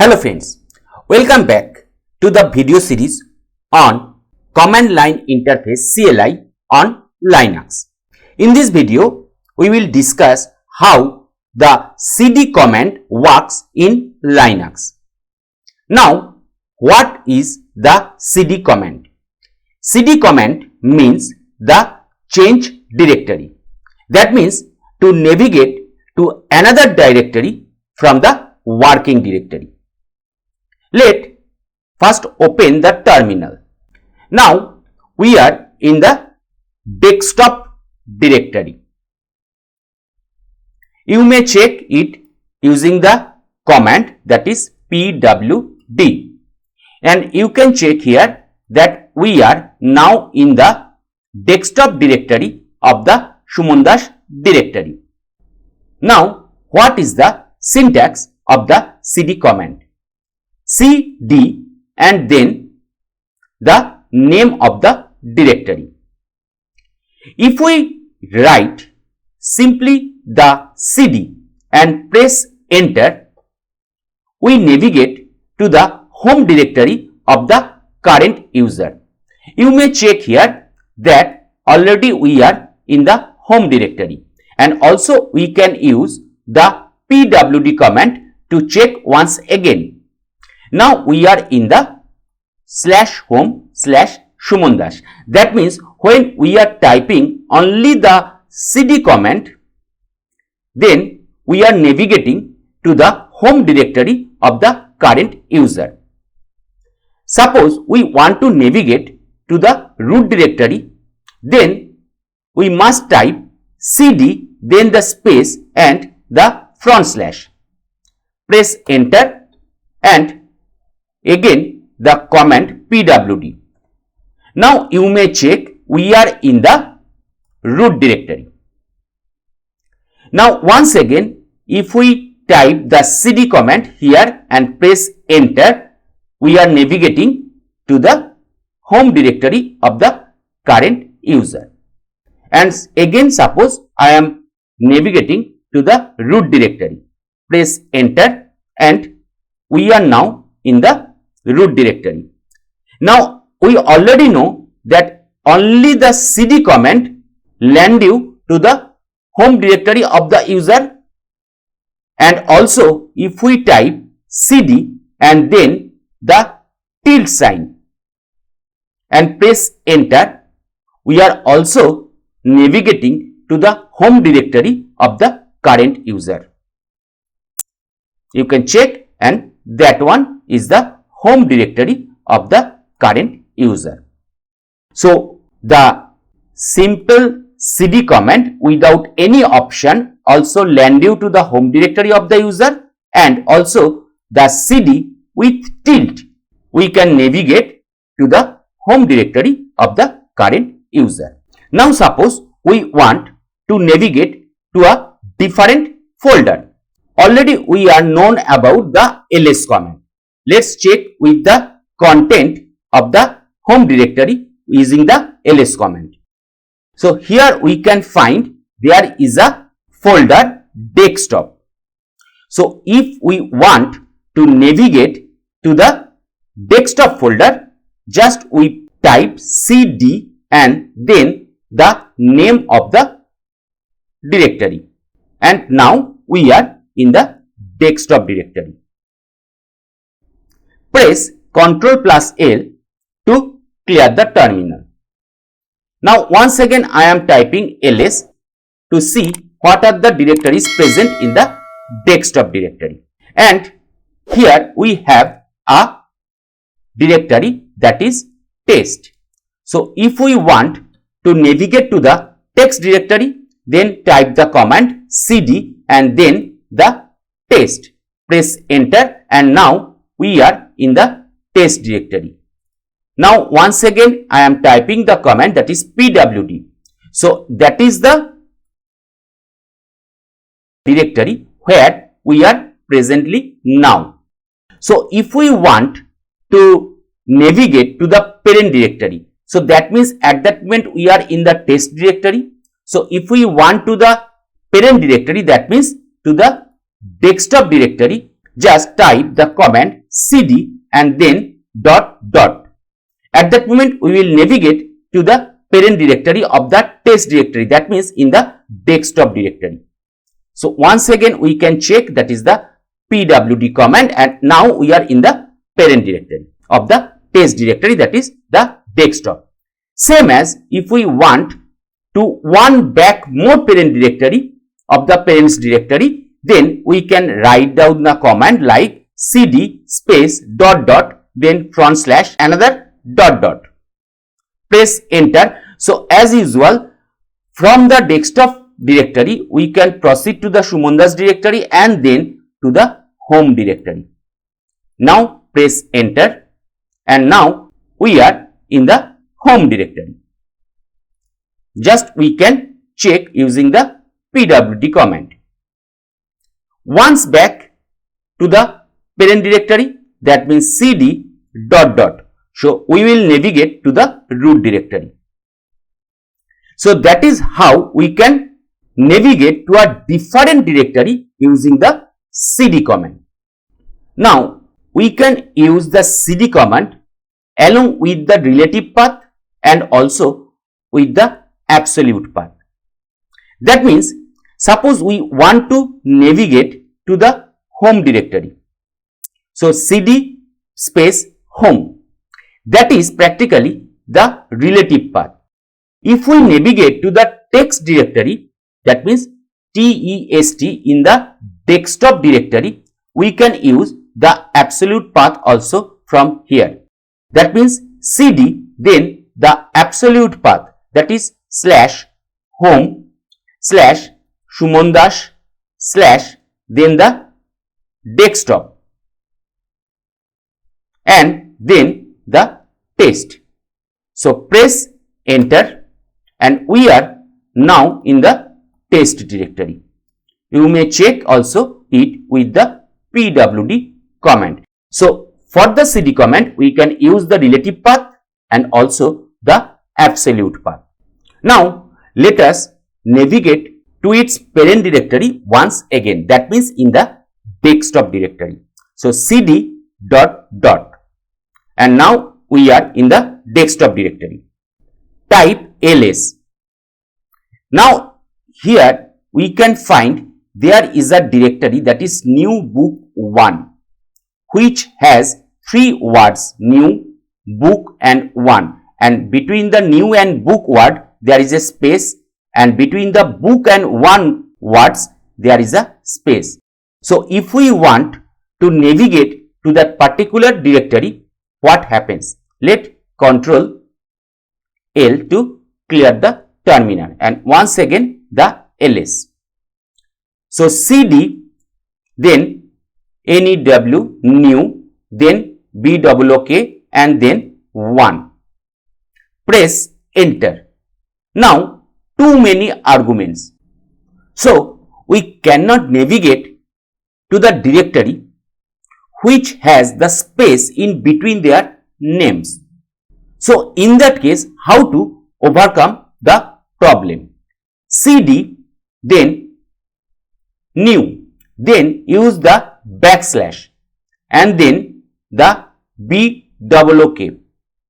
Hello friends, welcome back to the video series on Command Line Interface CLI on Linux. In this video, we will discuss how the cd command works in Linux. Now, what is the cd command? Cd command means the change directory. That means to navigate to another directory from the working directory. Let first open the terminal. Now we are in the desktop directory. You may check it using the command that is pwd, and you can check here that we are now in the desktop directory of the Suman Das directory. Now what is the syntax of the cd command? cd and then the name of the directory. If we write simply the cd and press enter, we navigate to the home directory of the current user. You may check here that already we are in the home directory, and also we can use the pwd command to check once again. Now we are in the /home/Suman Das. That means when we are typing only the cd command, then we are navigating to the home directory of the current user. Suppose we want to navigate to the root directory, then we must type cd, then the space and the /. Press enter and again the command pwd. Now you may check we are in the root directory. Now once again, if we type the cd command here and press enter, we are navigating to the home directory of the current user. And again, suppose I am navigating to the root directory. Press enter and we are now in the root directory. Now we already know that only the cd command land you to the home directory of the user, and also if we type cd and then the tilde sign and press enter, we are also navigating to the home directory of the current user. You can check, and that one is the home directory of the current user. So the simple cd command without any option also land you to the home directory of the user, and also the cd with tilde we can navigate to the home directory of the current user. Now suppose we want to navigate to a different folder. Already we are known about the ls command. Let's check with the content of the home directory using the ls command. So here we can find there is a folder desktop. So if we want to navigate to the desktop folder, just we type cd and then the name of the directory, and now we are in the desktop directory. Press Ctrl+L to clear the terminal. Now once again I am typing ls to see what are the directories present in the desktop directory, and here we have a directory that is test. So if we want to navigate to the text directory, then type the command cd and then the test. Press enter and now we are in the test directory. Now once again I am typing the command that is pwd. So that is the directory where we are presently now. So if we want to navigate to the parent directory, so that means at that moment we are in the test directory. So if we want to the parent directory, that means to the desktop directory, just type the command cd and then dot dot. At that moment, we will navigate to the parent directory of the test directory, that means in the desktop directory. So once again we can check, that is the pwd command, and now we are in the parent directory of the test directory, that is the desktop. Same as if we want to one back more parent directory of the parents directory, then we can write down the command like cd space dot dot then front slash another dot dot. Press enter. So as usual, from the desktop directory we can proceed to the Sumandas directory and then to the home directory. Now press enter and now we are in the home directory. Just we can check using the pwd command. Once back to the parent directory, that means cd dot dot. So we will navigate to the root directory. So that is how we can navigate to a different directory using the cd command. Now we can use the cd command along with the relative path and also with the absolute path. That means suppose we want to navigate to the home directory. So cd space home, that is practically the relative path. If we navigate to the text directory, that means test in the desktop directory, we can use the absolute path also from here. That means cd then the absolute path, that is slash home slash Sumandas slash then the desktop and then the test. So press enter and we are now in the test directory. You may check also it with the pwd command. So for the cd command we can use the relative path and also the absolute path. Now let us navigate to its parent directory once again, that means in the desktop directory. So cd dot dot and now we are in the desktop directory. Type ls. Now here we can find there is a directory, that is new book 1, which has 3 words new, book and 1, and between the new and book word there is a space, and between the book and 1 words there is a space. So if we want to navigate to that particular directory, what happens? Let Ctrl L to clear the terminal and once again the ls. So cd then new new then book and then 1. Press enter. Now too many arguments. So we cannot navigate to the directory which has the space in between their names. So in that case, how to overcome the problem? Cd then new, then use the backslash and then the book,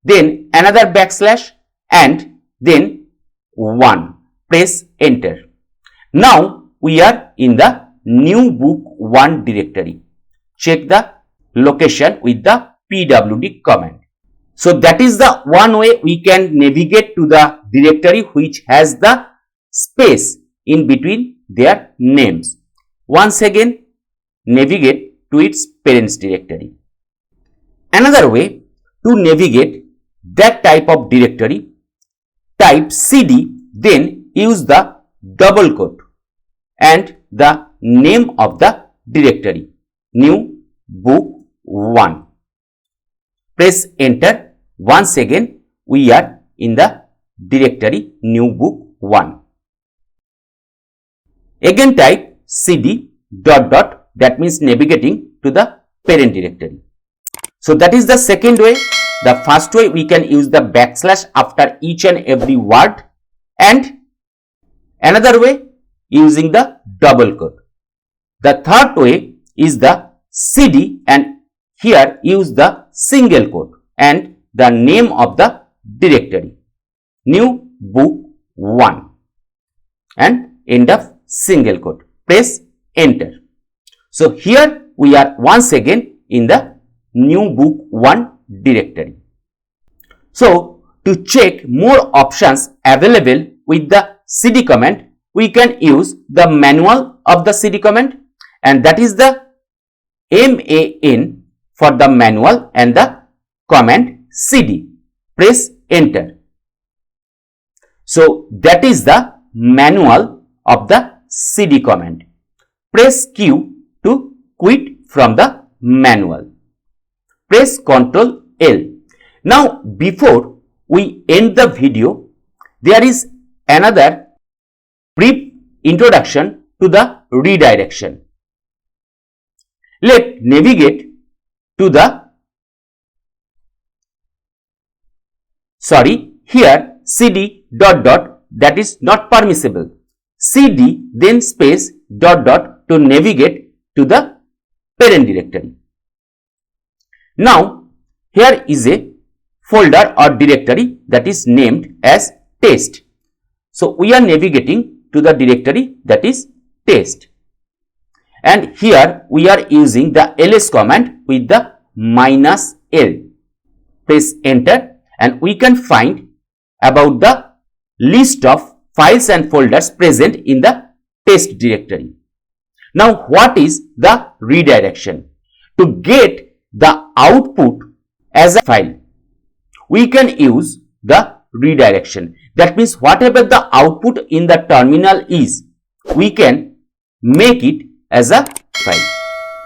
then another backslash and then 1. Press enter. Now we are in the new book 1 directory. Check the location with the pwd command. So that is the one way we can navigate to the directory which has the space in between their names. Once again navigate to its parents directory. Another way to navigate that type of directory, type cd then use the double quote and the name of the directory, new book 1. Press enter. Once again we are in the directory new book 1. Again type cd dot dot, that means navigating to the parent directory. So that is the second way. The first way we can use the backslash after each and every word, and another way using the double quote. The third way is the cd and here use the single quote and the name of the directory, new book 1 and end of single quote. Press enter. So here we are once again in the new book 1 directory. So to check more options available with the cd command, we can use the manual of the cd command, and that is the MAN for the manual and the command cd. Press enter. So that is the manual of the cd command. Press Q to quit from the manual. Press Ctrl L. Now before we end the video, there is another brief introduction to the redirection. Let's navigate to the here cd dot dot, that is not permissible. Cd then space dot dot to navigate to the parent directory. Now here is a folder or directory that is named as test. So we are navigating to the directory that is test, and here we are using the ls command with the -l. Press enter and we can find about the list of files and folders present in the test directory. Now what is the redirection? To get the output as a file, we can use the redirection. That means whatever the output in the terminal is, we can make it as a file.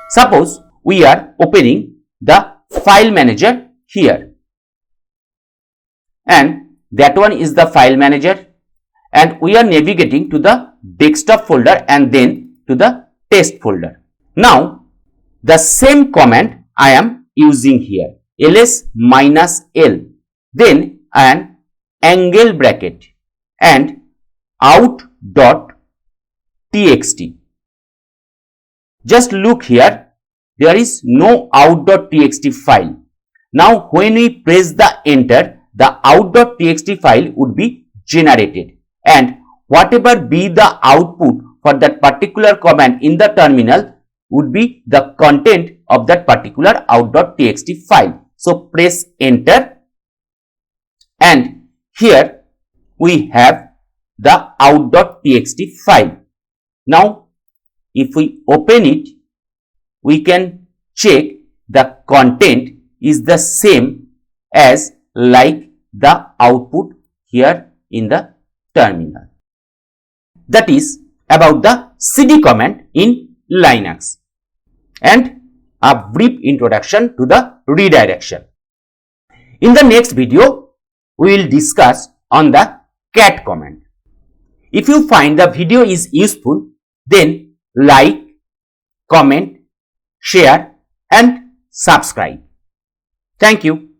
Suppose we are opening the file manager here, and that one is the file manager, and we are navigating to the desktop folder and then to the test folder. Now the same command I am using here, ls -l, then an angle bracket and out.txt. Just look here, there is no out.txt file. Now when we press the enter, the out.txt file would be generated, and whatever be the output for that particular command in the terminal would be the content of that particular out.txt file. So press enter, and here we have the out.txt file. Now if we open it, we can check the content is the same as like the output here in the terminal. That is about the cd command in Linux and a brief introduction to the redirection. In the next video, we will discuss on the cat command. If you find the video is useful, then like, comment, share and subscribe. Thank you.